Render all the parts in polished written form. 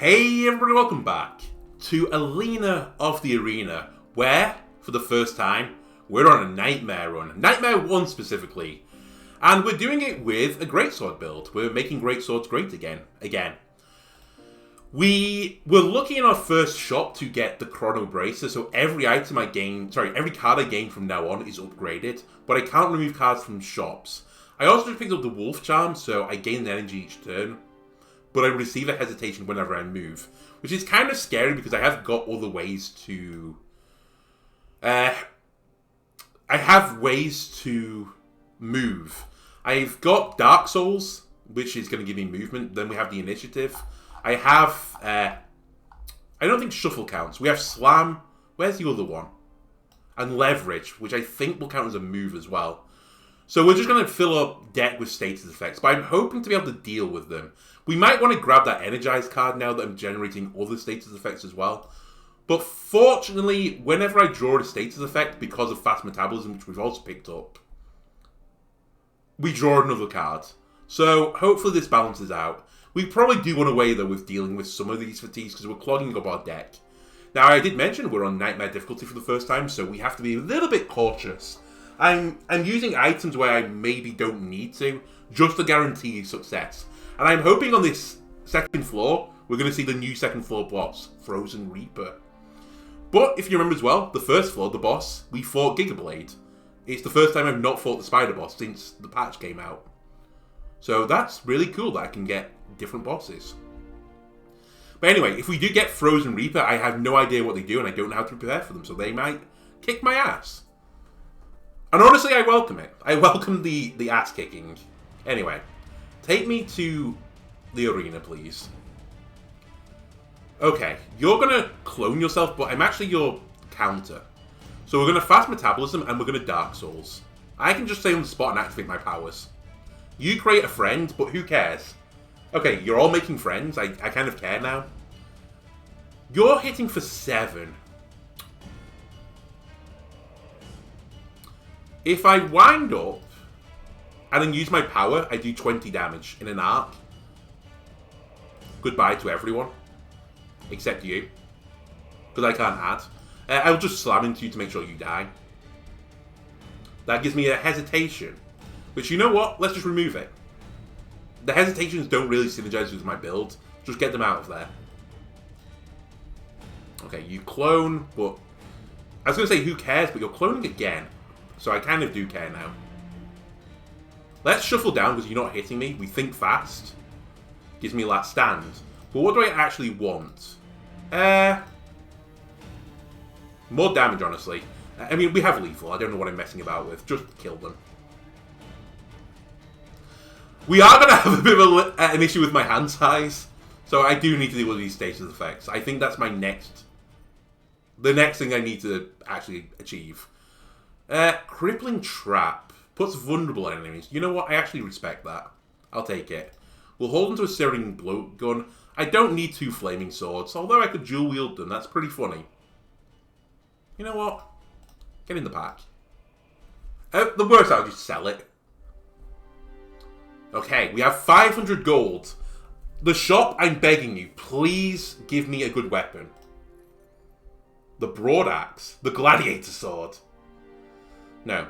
Hey everybody, welcome back to Alina of the Arena, where, for the first time, we're on a Nightmare run. Nightmare 1 specifically. And we're doing it with a greatsword build. We're making greatswords great again. We were looking in our first shop to get the Chrono Bracer, so every item I gain, every card I gain from now on is upgraded, but I can't remove cards from shops. I also just picked up the Wolf Charm, so I gain energy each turn. But I receive a hesitation whenever I move, which is kind of scary because I have got other ways to... I have ways to move. I've got Dark Souls, which is going to give me movement. Then we have the Initiative. I have... I don't think Shuffle counts. We have Slam. Where's the other one? And Leverage, which I think will count as a move as well. So we're just going to fill up deck with status effects, but I'm hoping to be able to deal with them. We might want to grab that Energize card now that I'm generating other status effects as well. But fortunately, whenever I draw a status effect, because of fast metabolism, which we've also picked up, we draw another card. So hopefully this balances out. We probably do want to weigh though with dealing with some of these fatigues because we're clogging up our deck. Now I did mention we're on Nightmare difficulty for the first time, so we have to be a little bit cautious. I'm using items where I maybe don't need to, just to guarantee success. And I'm hoping on this second floor, we're going to see the new second floor boss, Frozen Reaper. But if you remember as well, the first floor, the boss, we fought Gigablade. It's the first time I've not fought the Spider Boss since the patch came out. So that's really cool that I can get different bosses. But anyway, if we do get Frozen Reaper, I have no idea what they do and I don't know how to prepare for them, so they might kick my ass. And honestly, I welcome it. I welcome the ass kicking. Anyway, take me to the arena, please. Okay, you're going to clone yourself, but I'm actually your counter. So we're going to fast metabolism and we're going to Dark Souls. I can just stay on the spot and activate my powers. You create a friend, but who cares? Okay, you're all making friends. I kind of care now. You're hitting for 7. If I wind up and then use my power, I do 20 damage in an arc. Goodbye to everyone. Except you. Because I can't add. I'll just slam into you to make sure you die. That gives me a hesitation. Which, you know what? Let's just remove it. The hesitations don't really synergize with my build. Just get them out of there. Okay, you clone, but... I was going to say who cares, but you're cloning again. So I kind of do care now. Let's shuffle down because you're not hitting me. We think fast. Gives me last stand. But what do I actually want? More damage, honestly. I mean, we have lethal. I don't know what I'm messing about with. Just kill them. We are going to have a bit of an issue with my hand size. So I do need to deal with these status effects. I think that's my next... the next thing I need to actually achieve. Crippling Trap. Puts vulnerable enemies. You know what? I actually respect that. I'll take it. We'll hold onto a Searing Blowgun. I don't need 2 Flaming Swords, although I could dual wield them. That's pretty funny. You know what? Get in the pack. The worst, I'll just sell it. Okay, we have 500 gold. The shop, I'm begging you, please give me a good weapon. The Broad Axe. The Gladiator Sword. No.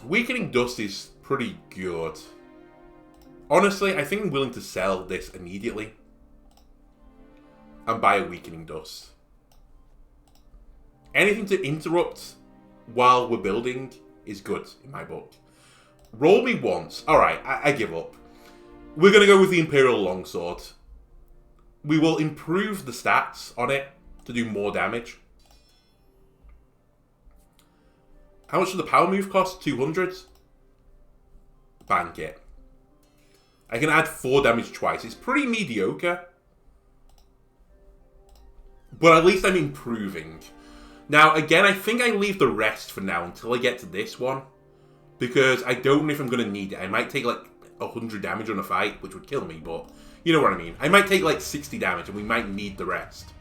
Weakening Dust is pretty good. Honestly, I think I'm willing to sell this immediately. And buy a Weakening Dust. Anything to interrupt while we're building is good in my book. Roll me once. Alright, I give up. We're going to go with the Imperial Longsword. We will improve the stats on it to do more damage. How much does the power move cost? 200? Bank it. I can add 4 damage twice. It's pretty mediocre. But at least I'm improving. Now, again, I think I leave the rest for now until I get to this one. Because I don't know if I'm going to need it. I might take like 100 damage on a fight, which would kill me, but you know what I mean. I might take like 60 damage and we might need the rest.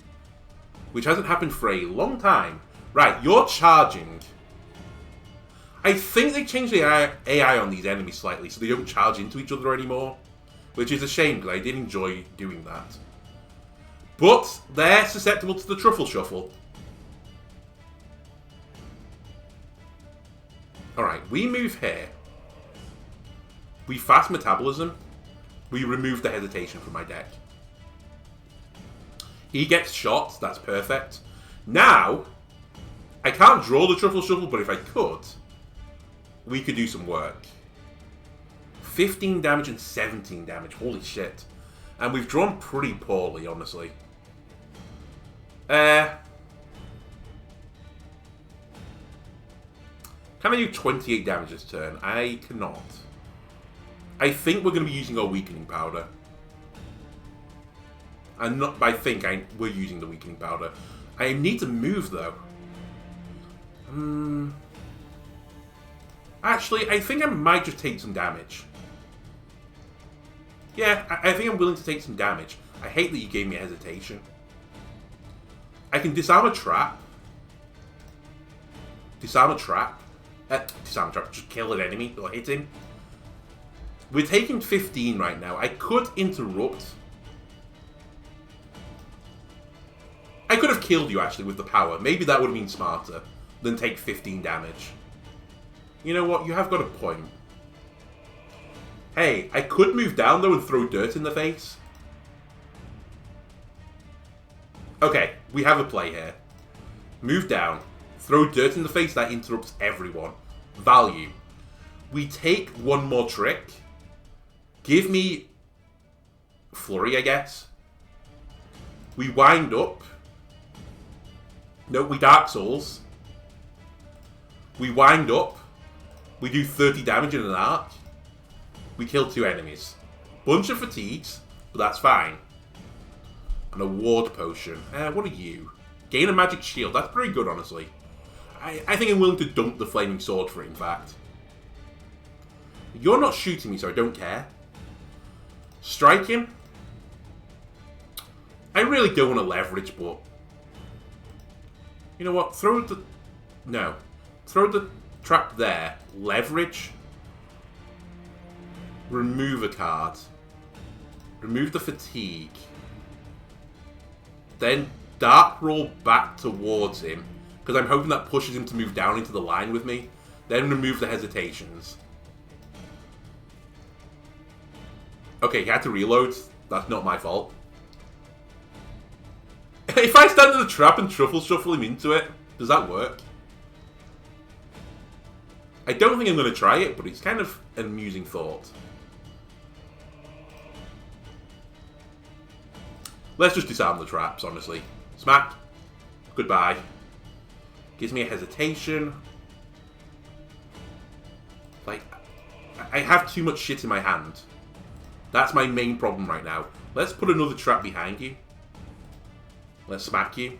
Which hasn't happened for a long time. Right, you're charging. I think they changed the AI on these enemies slightly, so they don't charge into each other anymore. which is a shame because I did enjoy doing that. But they're susceptible to the Truffle Shuffle. Alright, we move here. We fast Metabolism. We remove the Hesitation from my deck. He gets shot, that's perfect. Now, I can't draw the Truffle Shuffle, but if I could, we could do some work. 15 damage and 17 damage, holy shit. And we've drawn pretty poorly, honestly. Can I do 28 damage this turn? I cannot. I think we're going to be using our Weakening Powder. And not by we're using the Weakening Powder. I need to move, though. Actually, I think I might just take some damage. Yeah, I think I'm willing to take some damage. I hate that you gave me a hesitation. I can disarm a trap. Disarm a trap. Disarm a trap. Just kill an enemy or hit him. We're taking 15 right now. I could interrupt. I could have killed you, actually, with the power. Maybe that would have been smarter than take 15 damage. You know what? You have got a point. Hey, I could move down, though, and throw dirt in the face. Okay, we have a play here. Move down. Throw dirt in the face, that interrupts everyone. Value. We take one more trick. Give me Flurry, I guess. We wind up. No, we Dark Souls. We wind up. We do 30 damage in an arc. We kill 2 enemies. Bunch of fatigues, but that's fine. An Award Potion. What are you? Gain a Magic Shield. That's pretty good, honestly. I think I'm willing to dump the Flaming Sword for it, in fact. You're not shooting me, so I don't care. Strike him. I really don't want to leverage, but... You know what? Throw the... No. Throw the trap there. Leverage. Remove a card. Remove the fatigue. Then Dark Roll back towards him. Because I'm hoping that pushes him to move down into the line with me. Then remove the hesitations. Okay, he had to reload. That's not my fault. If I stand in the trap and Truffle Shuffle him into it, does that work? I don't think I'm going to try it, but it's kind of an amusing thought. Let's just disarm the traps, honestly. Smack. Goodbye. Gives me a hesitation. Like, I have too much shit in my hand. That's my main problem right now. Let's put another trap behind you. Let's smack you.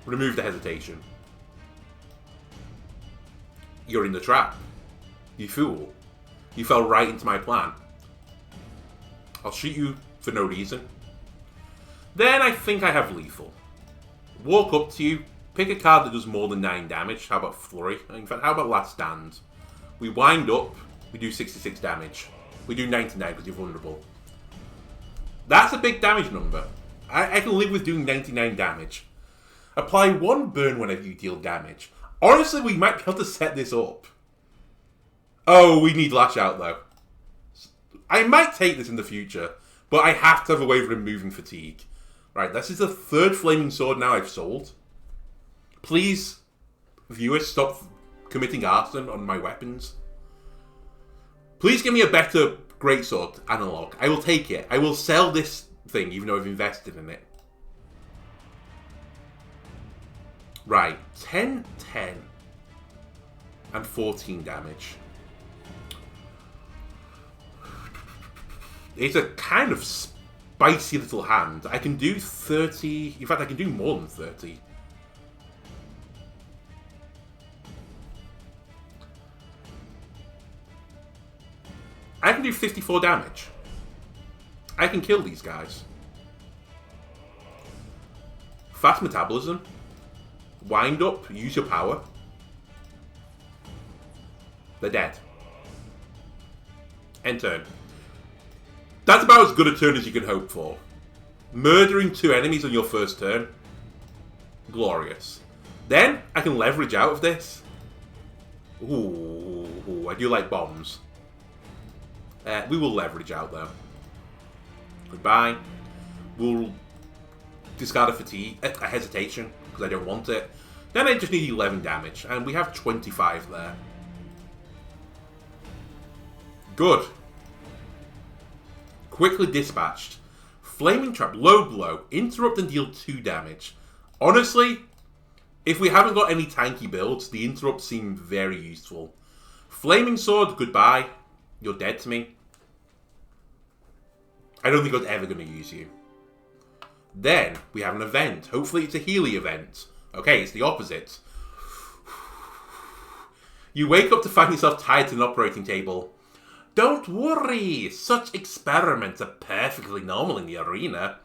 Remove the hesitation. You're in the trap. You fool. You fell right into my plan. I'll shoot you for no reason. Then I think I have lethal. Walk up to you. Pick a card that does more than 9 damage. How about Flurry? In fact, how about Last Stand? We wind up. We do 66 damage. We do 99 because you're vulnerable. That's a big damage number. I can live with doing 99 damage. Apply 1 burn whenever you deal damage. Honestly, we might be able to set this up. Oh, we need Lash Out, though. I might take this in the future, but I have to have a way of removing fatigue. Right, this is the 3rd Flaming Sword now I've sold. Please, viewers, stop committing arson on my weapons. Please give me a better Greatsword analog. I will take it. I will sell this thing, even though I've invested in it. Right, 10, 10, and 14 damage. It's a kind of spicy little hand. I can do 30... In fact, I can do more than 30. I can do 54 damage. I can kill these guys. Fast Metabolism. Wind up. Use your power. They're dead. End turn. That's about as good a turn as you can hope for. Murdering 2 enemies on your first turn. Glorious. Then, I can leverage out of this. Ooh, I do like bombs. We will leverage out, though. Goodbye. We'll discard a hesitation, because I don't want it. Then I just need 11 damage, and we have 25 there. Good. Quickly dispatched. Flaming Trap, low blow, interrupt and deal 2 damage. Honestly, if we haven't got any tanky builds, the interrupts seem very useful. Flaming Sword, goodbye. You're dead to me. I don't think I was ever going to use you. Then, we have an event. Hopefully it's a Healy event. Okay, it's the opposite. You wake up to find yourself tied to an operating table. Don't worry, such experiments are perfectly normal in the arena.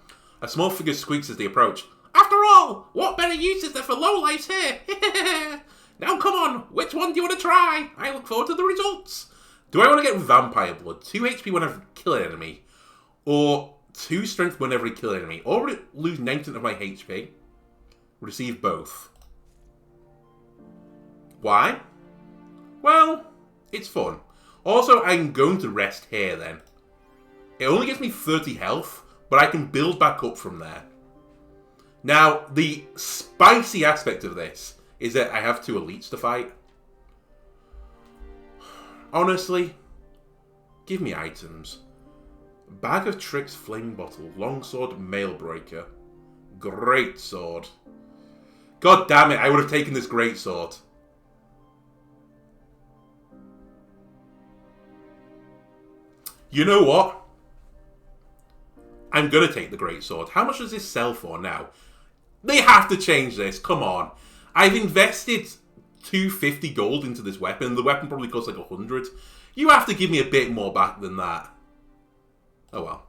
A small figure squeaks as they approach. After all, what better use is there for lowlifes here? Now come on, which one do you want to try? I look forward to the results. Do I want to get Vampire Blood? 2 HP whenever I kill an enemy. Or 2 strength whenever I kill an enemy. Or lose 90% of my HP. Receive both. Why? Well, it's fun. Also, I'm going to rest here then. It only gives me 30 health, but I can build back up from there. Now, the spicy aspect of this is that I have 2 elites to fight. Honestly, give me items. Bag of Tricks, Flaming Bottle, Longsword, Mailbreaker. Great Sword. God damn it, I would have taken this Great Sword. You know what? I'm going to take the Great Sword. How much does this sell for now? They have to change this. Come on. I've invested 250 gold into this weapon. The weapon probably costs like 100. You have to give me a bit more back than that. Oh well.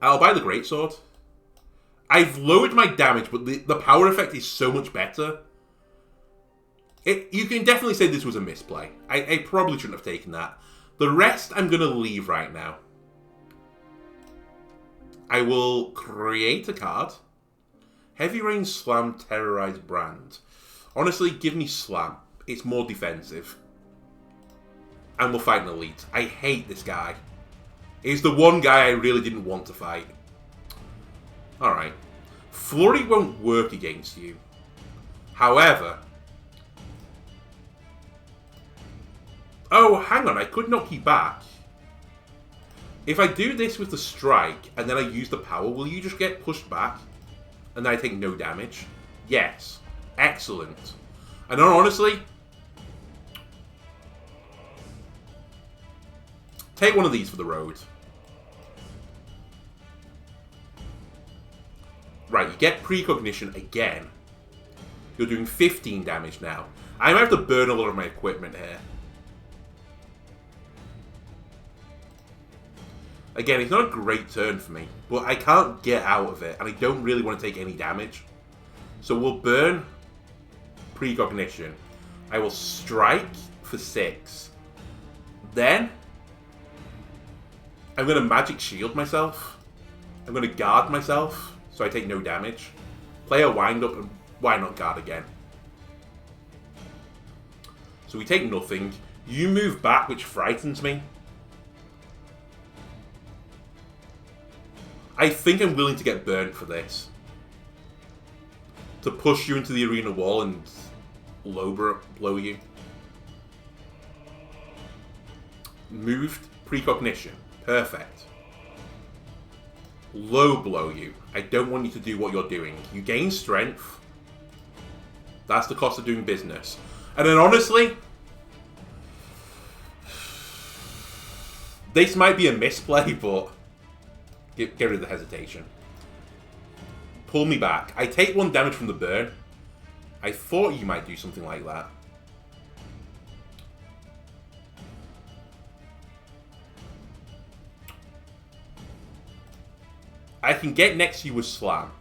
I'll buy the Great Sword. I've lowered my damage, but the power effect is so much better. You can definitely say this was a misplay. I probably shouldn't have taken that. The rest I'm going to leave right now. I will create a card. Heavy Rain, Slam, Terrorize, Brand. Honestly, give me Slam. It's more defensive. And we'll fight an elite. I hate this guy. He's the one guy I really didn't want to fight. Alright. Flurry won't work against you. However... Oh, hang on. I could knock you back. If I do this with the strike, and then I use the power, will you just get pushed back? And then I take no damage? Yes. Excellent. And honestly... take one of these for the road. Right, you get Precognition again. You're doing 15 damage now. I might have to burn a lot of my equipment here. Again, it's not a great turn for me, but I can't get out of it, and I don't really want to take any damage. So we'll burn Precognition. I will strike for 6. Then, I'm going to Magic Shield myself. I'm going to guard myself, so I take no damage. Play a wind up, and why not guard again? So we take nothing. You move back, which frightens me. I think I'm willing to get burnt for this. To push you into the arena wall and blow you. Moved Precognition. Perfect. Low blow you. I don't want you to do what you're doing. You gain strength. That's the cost of doing business. And then honestly, this might be a misplay, but get rid of the hesitation. Pull me back. I take 1 damage from the burn. I thought you might do something like that. I can get next to you with Slam.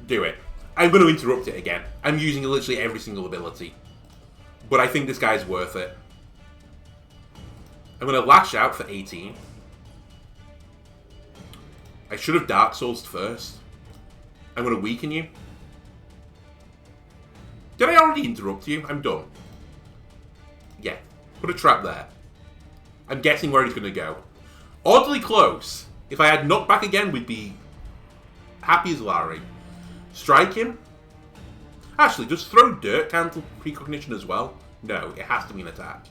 Do it. I'm going to interrupt it again. I'm using literally every single ability. But I think this guy's worth it. I'm going to lash out for 18. I should have Dark Souls'd first. I'm going to weaken you. Did I already interrupt you? I'm done. Yeah. Put a trap there. I'm guessing where he's going to go. Oddly close. If I had knockback again, we'd be happy as Larry. Strike him. Actually, does throw dirt cancel precognition as well? No, it has to be an attack.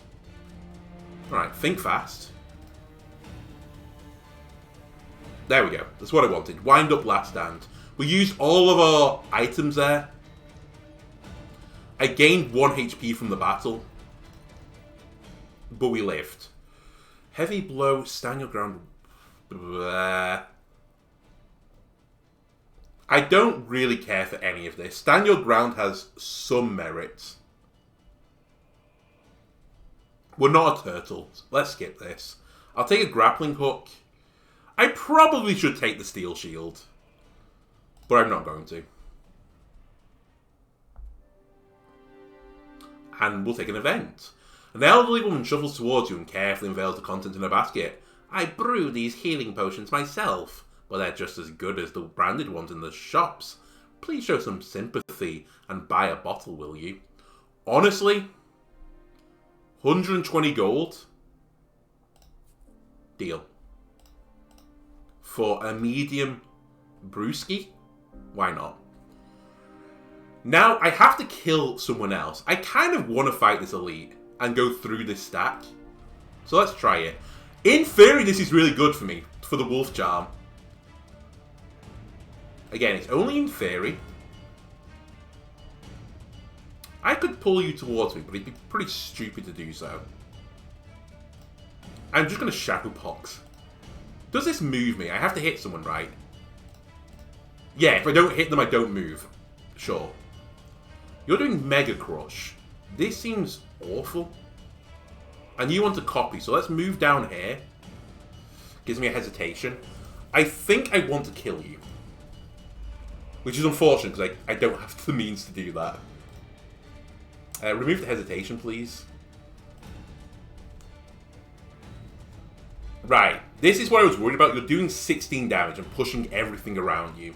Alright, think fast. There we go. That's what I wanted. Wind up last stand. We used all of our items there. I gained 1 HP from the battle. But we lived. Heavy blow, stand your ground. Bleh. I don't really care for any of this. Stand your ground has some merits. We're not a turtle. Let's skip this. I'll take a grappling hook. I probably should take the steel shield. But I'm not going to. And we'll take an event. An elderly woman shuffles towards you and carefully unveils the contents in her basket. I brew these healing potions myself, but they're just as good as the branded ones in the shops. Please show some sympathy and buy a bottle, will you? Honestly, 120 gold. Deal. For a medium brewski? Why not? Now, I have to kill someone else. I kind of want to fight this elite and go through this stack. So let's try it. In theory, this is really good for me, for the wolf charm. Again, it's only in theory. I could pull you towards me, but it'd be pretty stupid to do so. I'm just going to Shadow Pox. Does this move me? I have to hit someone, right? Yeah, if I don't hit them, I don't move. Sure. You're doing Mega Crush. This seems awful. And you want to copy, so let's move down here. Gives me a hesitation. I think I want to kill you. Which is unfortunate, because I don't have the means to do that. Remove the hesitation, please. Right. This is what I was worried about. You're doing 16 damage and pushing everything around you.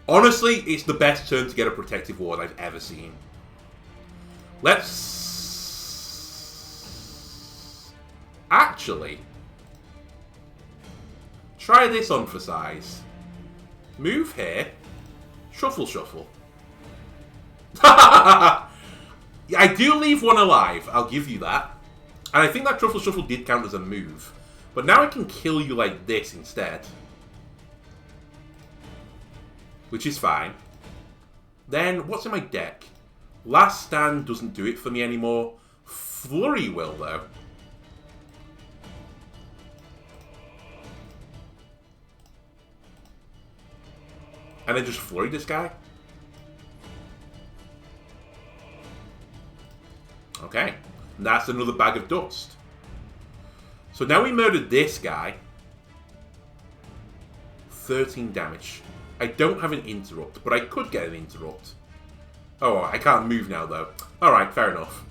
Honestly, it's the best turn to get a protective ward I've ever seen. Let's... Actually... Try this on for size. Move here. Shuffle, shuffle. I do leave one alive, I'll give you that. And I think that Truffle Shuffle did count as a move. But now I can kill you like this instead. Which is fine. Then, what's in my deck? Last Stand doesn't do it for me anymore. Flurry will, though. And then just flurry this guy. Okay. And that's another bag of dust. So now we murdered this guy. 13 damage. I don't have an interrupt, but I could get an interrupt. Oh, I can't move now, though. Alright, fair enough.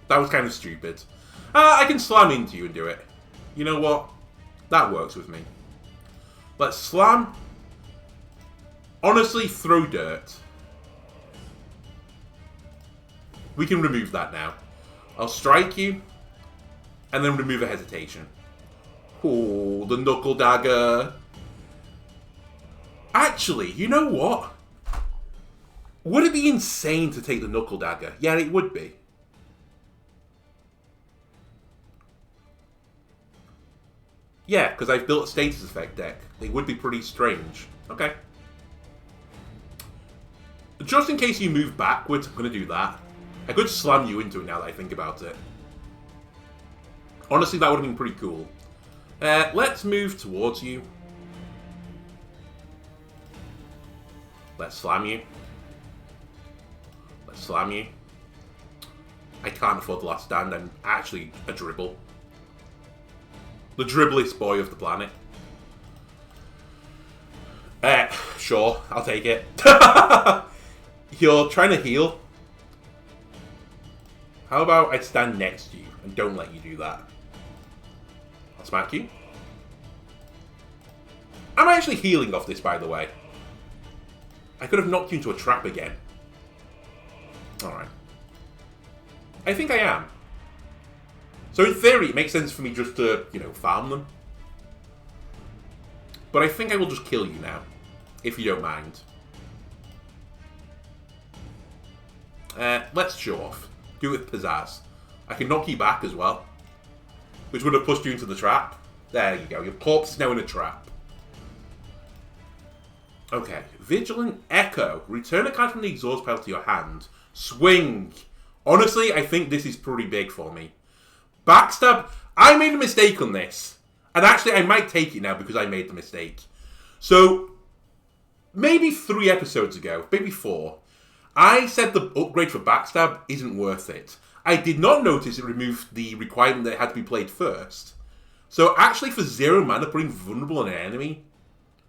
That was kind of stupid. I can slam into you and do it. You know what? That works with me. Let's slam. Honestly, throw dirt. We can remove that now. I'll strike you. And then remove a hesitation. Oh, the knuckle dagger. Actually, you know what? Would it be insane to take the knuckle dagger? Yeah, it would be. Yeah, because I've built a status effect deck. It would be pretty strange. Okay. Just in case you move backwards, I'm going to do that. I could slam you into it now that I think about it. Honestly, that would have been pretty cool. Let's move towards you. Let's slam you. Let's slam you. I can't afford the last stand. I'm actually a dribble. The dribblest boy of the planet. Sure, I'll take it. You're trying to heal. How about I stand next to you and don't let you do that? I'll smack you. I'm actually healing off this, by the way. I could have knocked you into a trap again. Alright. I think I am. So in theory, it makes sense for me just to, you know, farm them. But I think I will just kill you now, if you don't mind. Let's show off. Do it with pizzazz. I can knock you back as well, which would have pushed you into the trap. There you go. Your corpse is now in a trap. Okay. Vigilant Echo. Return a card from the exhaust pile to your hand. Swing. Honestly, I think this is pretty big for me. Backstab. I made a mistake on this. And actually, I might take it now because I made the mistake. So, maybe 3 episodes ago, maybe 4, I said the upgrade for Backstab isn't worth it. I did not notice it removed the requirement that it had to be played first. So actually for 0 mana, putting Vulnerable on an enemy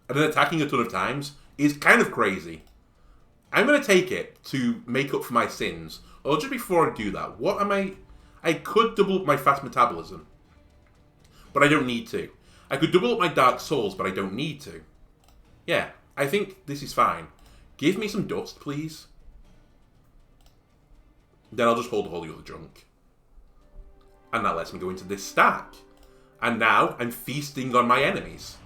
and then attacking a ton of times is kind of crazy. I'm going to take it to make up for my sins. Or just before I do that, what am I... I could double up my fast metabolism, but I don't need to. I could double up my Dark Souls, but I don't need to. Yeah, I think this is fine. Give me some dust, please. Then I'll just hold all the other junk. And that lets me go into this stack. And now I'm feasting on my enemies.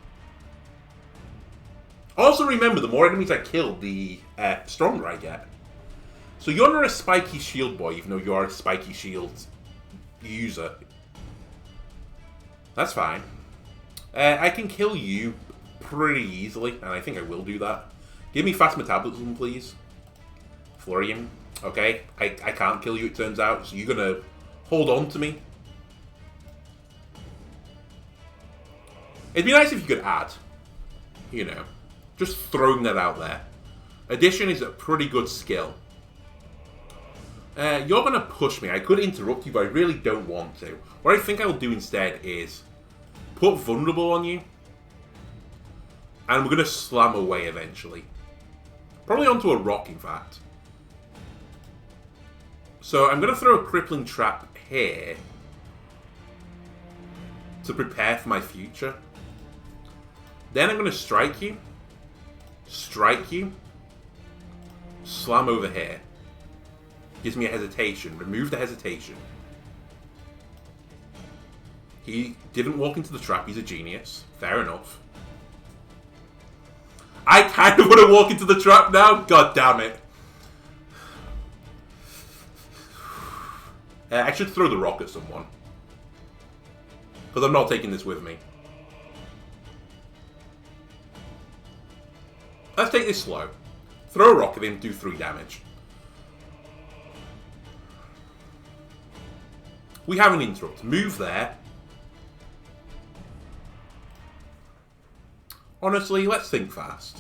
Also remember, the more enemies I kill, the stronger I get. So you're not a spiky shield boy, even though you are a spiky shield user. That's fine. I can kill you pretty easily, and I think I will do that. Give me fast metabolism, please. Florian. Okay, I can't kill you, it turns out, so you're gonna hold on to me. It'd be nice if you could add. You know, just throwing that out there. Addition is a pretty good skill. You're gonna push me. I could interrupt you, but I really don't want to. What I think I will do instead is put Vulnerable on you. And we're gonna slam away eventually. Probably onto a rock, in fact. So I'm going to throw a crippling trap here to prepare for my future. Then I'm going to strike you, slam over here. Gives me a hesitation. Remove the hesitation. He didn't walk into the trap. He's a genius. Fair enough. I kind of want to walk into the trap now. God damn it. I should throw the rock at someone. Because I'm not taking this with me. Let's take this slow. Throw a rock at him, do 3 damage. We have an interrupt. Move there. Honestly, let's think fast.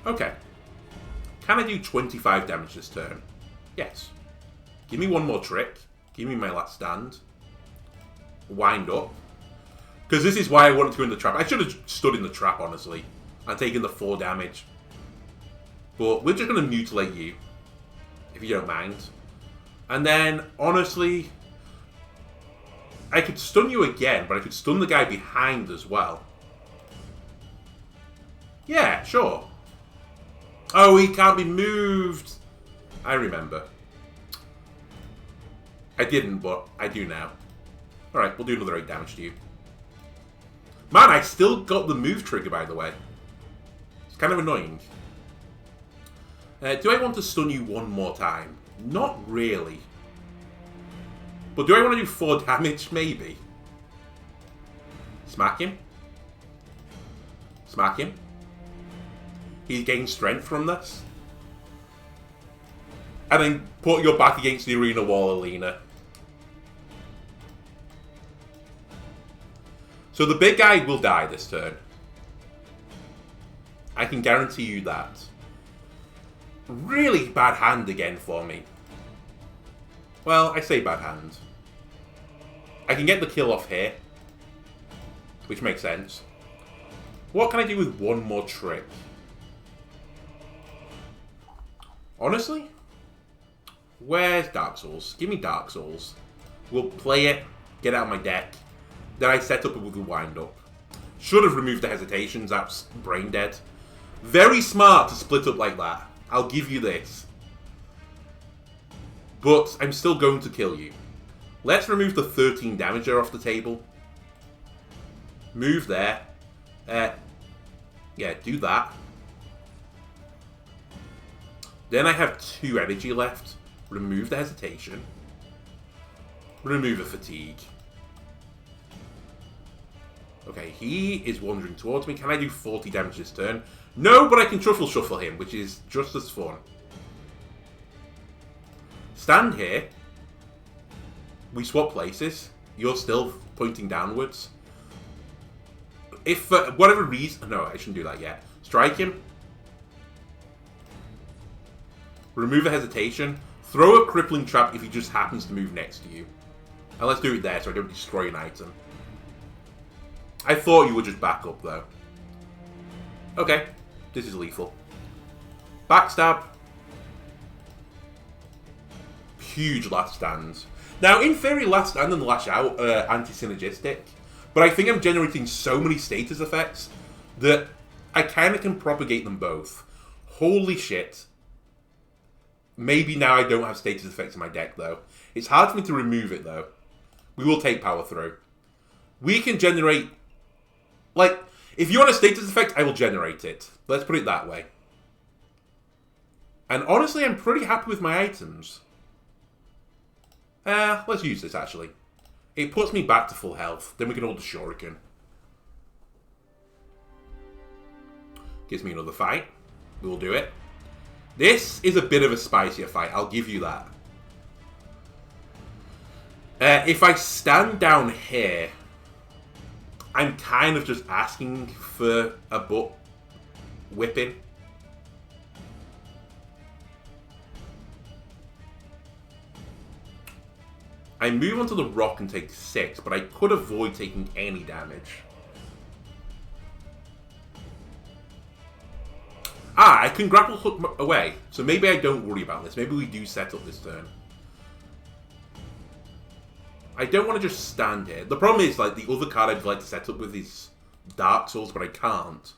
Okay. Can I do 25 damage this turn? Yes. Give me one more trick. Give me my last stand. Wind up. Because this is why I wanted to go in the trap. I should have stood in the trap, honestly. And taken the 4 damage. But we're just going to mutilate you. If you don't mind. And then, honestly, I could stun you again, but I could stun the guy behind as well. Yeah, sure. Oh, he can't be moved. I remember. I didn't, but I do now. Alright, we'll do another 8 damage to you. Man, I still got the move trigger, by the way. It's kind of annoying. Do I want to stun you one more time? Not really. But do I want to do 4 damage? Maybe. Smack him. Smack him. He gains strength from this. And then put your back against the arena wall, Alina. So the big guy will die this turn. I can guarantee you that. Really bad hand again for me. Well, I say bad hand. I can get the kill off here. Which makes sense. What can I do with one more trick? Honestly? Where's Dark Souls? Give me Dark Souls. We'll play it. get out of my deck. Then I set up with the wind up. Should have removed the hesitations, that's brain dead. Very smart to split up like that. I'll give you this. But I'm still going to kill you. Let's remove the 13 damager off the table. Move there. Yeah, do that. Then I have 2 energy left. Remove the hesitation. Remove the fatigue. Okay, he is wandering towards me. Can I do 40 damage this turn? No, but I can truffle shuffle him, which is just as fun. Stand here. We swap places. You're still pointing downwards. If for whatever reason... No, I shouldn't do that yet. Strike him. Remove a hesitation. Throw a crippling trap if he just happens to move next to you. And let's do it there so I don't destroy an item. I thought you would just back up though. Okay. This is lethal. Backstab. Huge last stands. Now, in theory, last stand and lash out are anti-synergistic. But I think I'm generating so many status effects that I kind of can propagate them both. Holy shit. Maybe now I don't have status effects in my deck, though. It's hard for me to remove it, though. We will take power through. We can generate... Like, if you want a status effect, I will generate it. Let's put it that way. And honestly, I'm pretty happy with my items. Let's use this, actually. It puts me back to full health. Then we can hold the shuriken. Gives me another fight. We will do it. This is a bit of a spicier fight, I'll give you that. If I stand down here, I'm kind of just asking for a butt whipping. I move onto the rock and take 6, but I could avoid taking any damage. Ah, I can grapple hook away, so maybe I don't worry about this. Maybe we do set up this turn. I don't want to just stand here. The problem is, like, the other card I'd like to set up with is Dark Souls, but I can't.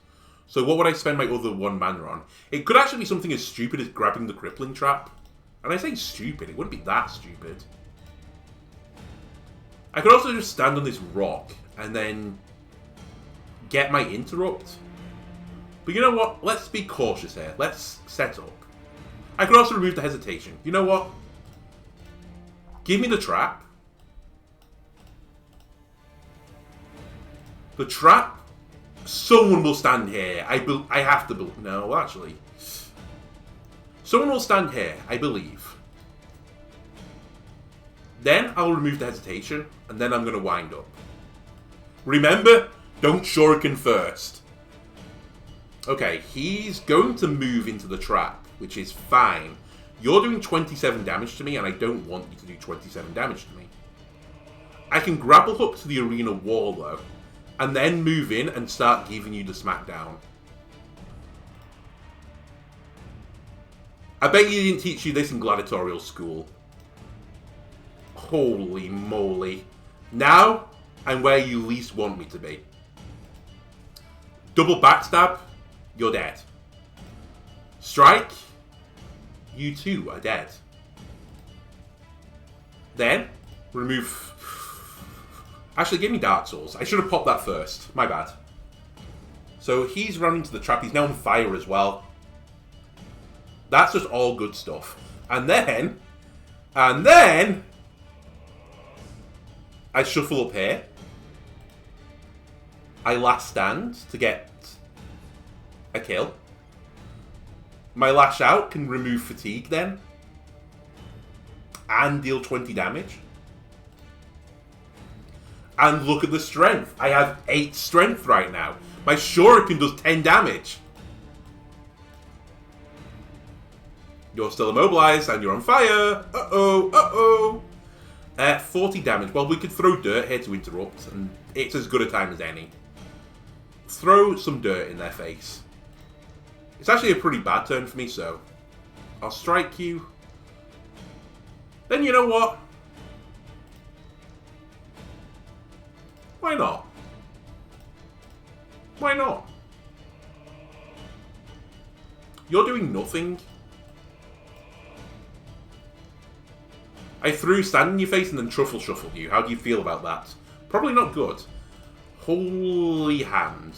So what would I spend my other 1 mana on? It could actually be something as stupid as grabbing the crippling trap. And I say stupid, it wouldn't be that stupid. I could also just stand on this rock and then get my interrupt. But you know what? Let's be cautious here. Let's set up. I could also remove the hesitation. You know what? Give me the trap. The trap. Someone will stand here. I have to believe. No, actually. Someone will stand here, I believe. Then I'll remove the hesitation, and then I'm going to wind up. Remember, don't shuriken first. Okay, he's going to move into the trap, which is fine. You're doing 27 damage to me, and I don't want you to do 27 damage to me. I can grapple hook to the arena wall, though, and then move in and start giving you the smackdown. I bet you didn't teach you this in gladiatorial school. Holy moly. Now, I'm where you least want me to be. Double backstab, you're dead. Strike, you too are dead. Then, remove... Actually, give me Dark Souls. I should have popped that first. My bad. So he's running to the trap. He's now on fire as well. That's just all good stuff. And then... I shuffle up here. I last stand to get a kill. My lash out can remove fatigue then. And deal 20 damage. And look at the strength. I have 8 strength right now. My shuriken does 10 damage. You're still immobilized and you're on fire. Uh-oh, uh-oh. 40 damage. Well, we could throw dirt here to interrupt, and it's as good a time as any. Throw some dirt in their face. It's actually a pretty bad turn for me, so I'll strike you. Then you know what? Why not? Why not? You're doing nothing. I threw sand in your face and then truffle shuffled you. How do you feel about that? Probably not good. Holy hand.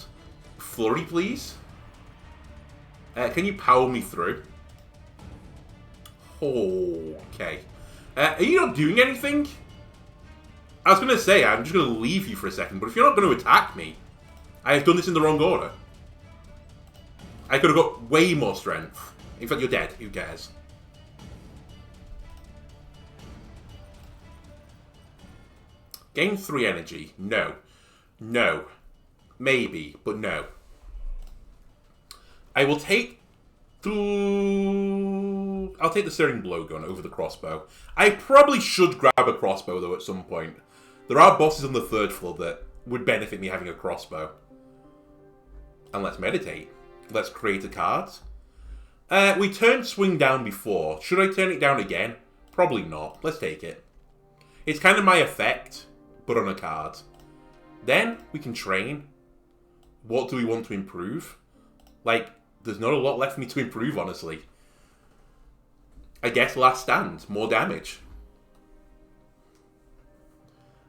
Flurry, please. Can you power me through? Okay. Are you not doing anything? I was going to say, I'm just going to leave you for a second, but if you're not going to attack me, I have done this in the wrong order. I could have got way more strength. In fact, you're dead. Who cares? Gain 3 energy. No. No. Maybe, but no. I will take I'll take the Searing Blowgun over the crossbow. I probably should grab a crossbow, though, at some point. There are bosses on the 3rd floor that would benefit me having a crossbow. And let's meditate. Let's create a card. We turned Swing down before. Should I turn it down again? Probably not. Let's take it. It's kind of my effect, but on a card. Then we can train. What do we want to improve? Like, there's not a lot left for me to improve, honestly. I guess Last Stand. More damage.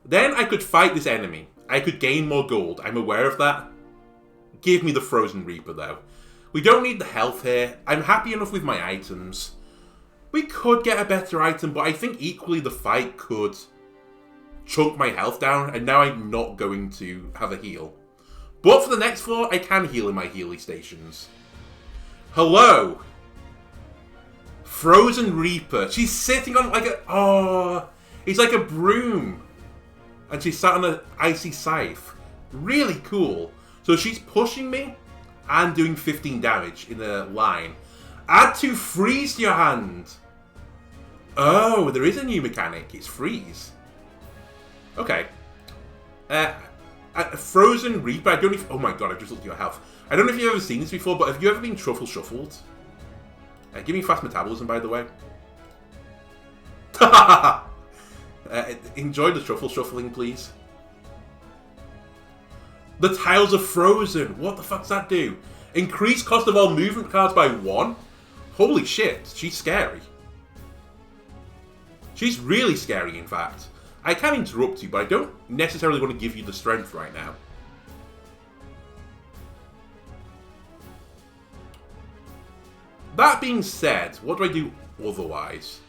Then I could fight this enemy. I could gain more gold. I'm aware of that. Give me the Frozen Reaper, though. We don't need the health here. I'm happy enough with my items. We could get a better item, but I think equally the fight could chunk my health down, and now I'm not going to have a heal. But for the next floor, I can heal in my Healy stations. Hello! Frozen Reaper. She's sitting on like a... Oh, it's like a broom. And she's sat on an icy scythe. Really cool. So she's pushing me and doing 15 damage in a line. Add 2 freeze to your hand. Oh, there is a new mechanic. It's freeze. Okay. Frozen Reaper. I don't know if... Oh my god, I've just looked at your health. I don't know if you've ever seen this before, but have you ever been truffle shuffled? Give me fast metabolism, by the way. Enjoy the truffle shuffling, please. The tiles are frozen. What the fuck does that do? Increase cost of all movement cards by 1? Holy shit, she's scary. She's really scary, in fact. I can interrupt you, but I don't necessarily want to give you the strength right now. That being said, what do I do otherwise?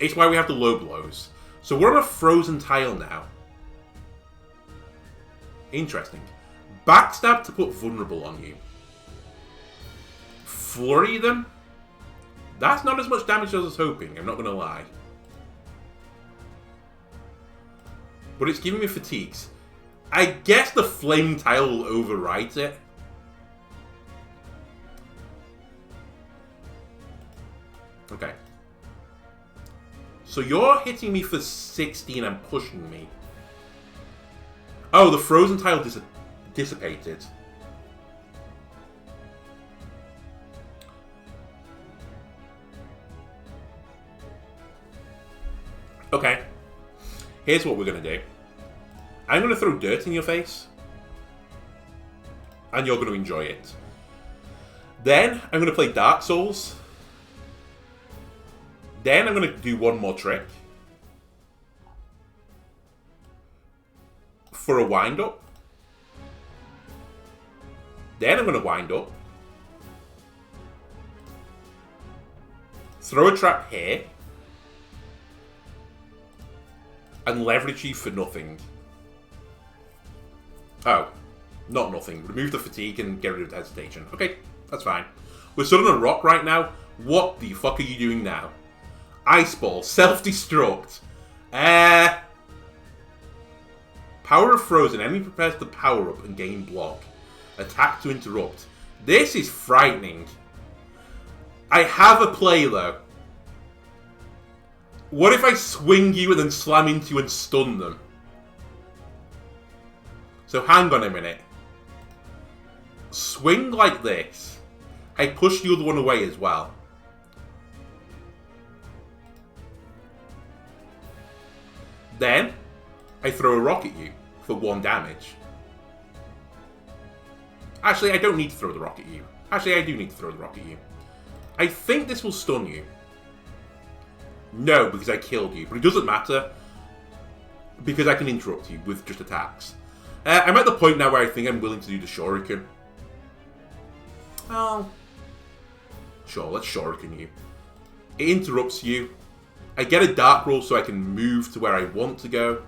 It's why we have the low blows. So we're on a frozen tile now. Interesting. Backstab to put vulnerable on you. Flurry them? That's not as much damage as I was hoping, I'm not going to lie. But it's giving me fatigues. I guess the flaming tile will overwrite it. Okay. So you're hitting me for 16 and pushing me. Oh, the frozen tile dissipated. Okay. Here's what we're going to do. I'm going to throw dirt in your face. And you're going to enjoy it. Then, I'm going to play Dark Souls. Then, I'm going to do one more trick. For a wind-up. Then, I'm going to wind up. Throw a trap here. And leverage you for nothing. Oh. Not nothing. Remove the fatigue and get rid of the hesitation. Okay, that's fine. We're stood on a rock right now. What the fuck are you doing now? Ice Ball. Self-destruct. Power of Frozen. Enemy prepares to power up and gain block. Attack to interrupt. This is frightening. I have a play though. What if I swing you and then slam into you and stun them? So hang on a minute. swing like this. I push the other one away as well. Then, I throw a rock at you for 1 damage. Actually, I don't need to throw the rock at you. Actually, I do need to throw the rock at you. I think this will stun you. No, because I killed you. But it doesn't matter. Because I can interrupt you with just attacks. I'm at the point now where I think I'm willing to do the Shuriken. Oh. Sure, let's Shuriken you. It interrupts you. I get a dark roll so I can move to where I want to go.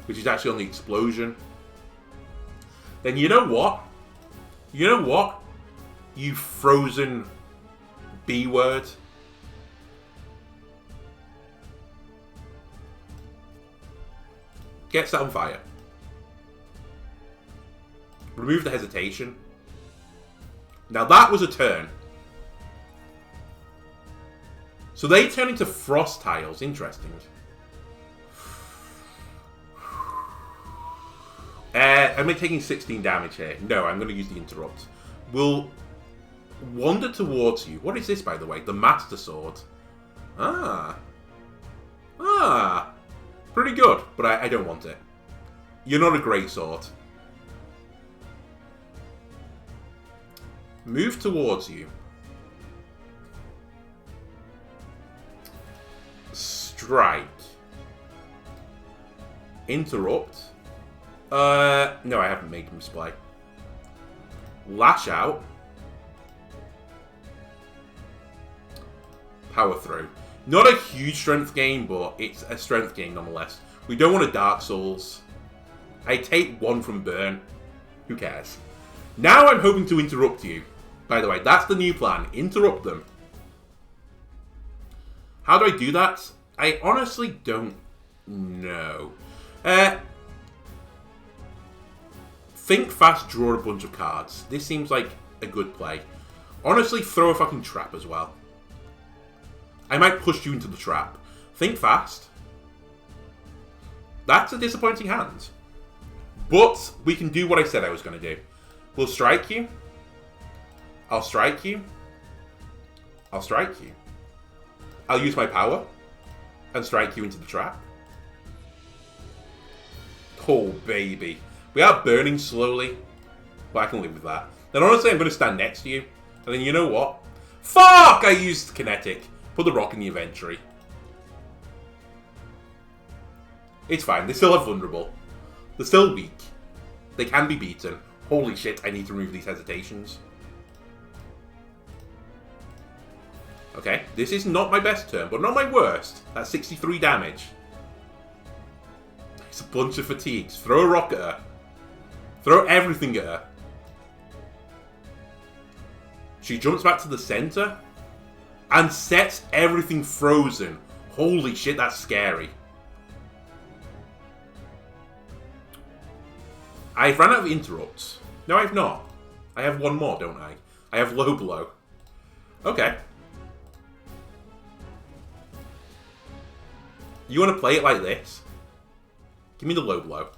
Which is actually on the explosion. Then you know what? You know what? You frozen B-word. Get set on fire. Remove the hesitation. Now that was a turn. So they turn into frost tiles. Interesting. Am I taking 16 damage here? No, I'm going to use the interrupt. We'll wander towards you. What is this, by the way? The Master Sword. Ah. Ah. Pretty good, but I don't want it. You're not a great sword. Move towards you. Strike. Interrupt. No, I haven't made him display. Lash out. Power through. Not a huge strength gain, but it's a strength gain nonetheless. We don't want a Dark Souls. I take 1 from burn. Who cares? Now I'm hoping to interrupt you. By the way, that's the new plan. Interrupt them. How do I do that? I honestly don't know. Think fast, draw a bunch of cards. This seems like a good play. Honestly, throw a fucking trap as well. I might push you into the trap. Think fast. That's a disappointing hand. But we can do what I said I was going to do. We'll strike you. I'll strike you. I'll strike you. I'll use my power and strike you into the trap. Oh, baby. We are burning slowly, but I can live with that. Then honestly, I'm going to stand next to you. And then you know what? Fuck! I used kinetic. Put the rock in the inventory. It's fine. They still are vulnerable. They're still weak. They can be beaten. Holy shit, I need to remove these hesitations. Okay, this is not my best turn, but not my worst. That's 63 damage. It's a bunch of fatigues. Throw a rock at her. Throw everything at her. She jumps back to the center and sets everything frozen. Holy shit, that's scary. I've run out of interrupts. No, I've not. I have 1 more, don't I? I have low blow. Okay. You want to play it like this? Give me the low blow.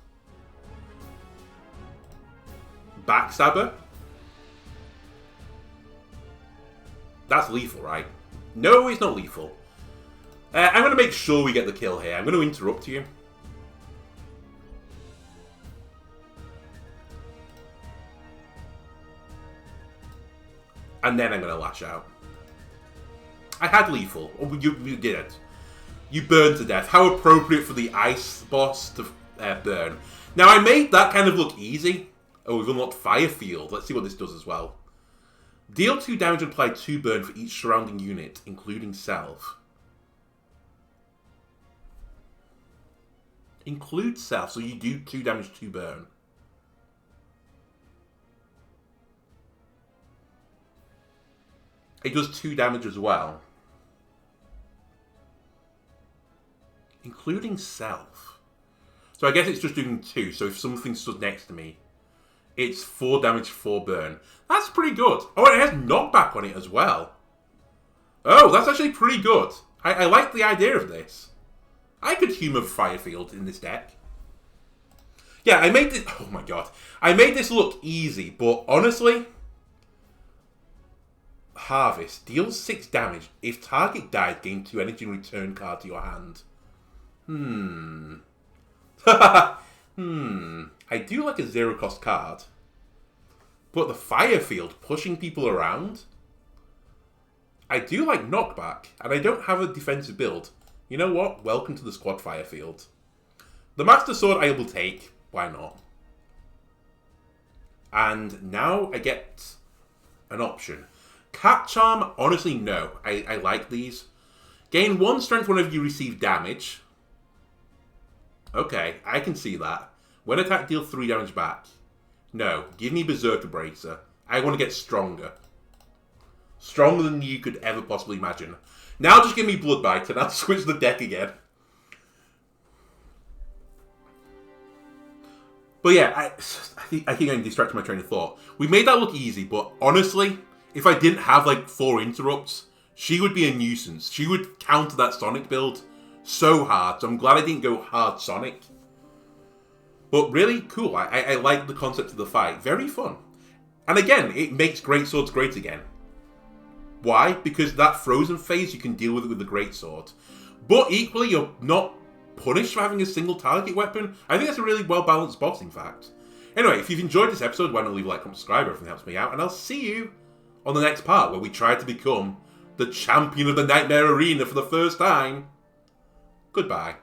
Backstabber? That's lethal, right? No, it's not lethal. I'm going to make sure we get the kill here. I'm going to interrupt you. And then I'm going to lash out. I had lethal. Oh, you did it. You burn to death. How appropriate for the ice boss to burn. Now, I made that kind of look easy. Oh, we've unlocked Fire Field. Let's see what this does as well. Deal 2 damage and apply 2 burn for each surrounding unit, including self. Include self, so you do 2 damage, 2 burn. It does 2 damage as well. Including self. So I guess it's just doing 2, so if something stood next to me, it's 4 damage, 4 burn. That's pretty good. Oh, and it has knockback on it as well. Oh, that's actually pretty good. I like the idea of this. I could humour Firefield in this deck. Yeah, I made this... Oh my god. I made this look easy, but honestly... Harvest. Deals 6 damage. If target dies, gain 2 energy and return card to your hand. I do like a 0-cost card. But the Fire Field, pushing people around... I do like knockback, and I don't have a defensive build. You know what? Welcome to the squad, Fire Field. The Master Sword I will take. Why not? And now I get an option. Cat Charm, honestly, no. I like these. Gain 1 strength whenever you receive damage. Okay, I can see that. When attack, deal 3 damage back. No, give me Berserker Bracer. I want to get stronger. Stronger than you could ever possibly imagine. Now just give me Blood Bite and I'll switch the deck again. But yeah, I think I'm distracted my train of thought. We made that look easy, but honestly, if I didn't have like 4 interrupts, she would be a nuisance. She would counter that Sonic build so hard. So I'm glad I didn't go hard Sonic. But really cool. I like the concept of the fight. Very fun. And again, it makes Great Swords great again. Why? Because that frozen phase, you can deal with it with the Greatsword. But equally, you're not punished for having a single target weapon. I think that's a really well-balanced boss, in fact. Anyway, if you've enjoyed this episode, why not leave a like, comment, subscribe, everything helps me out. And I'll see you on the next part, where we try to become the champion of the Nightmare Arena for the first time. Goodbye.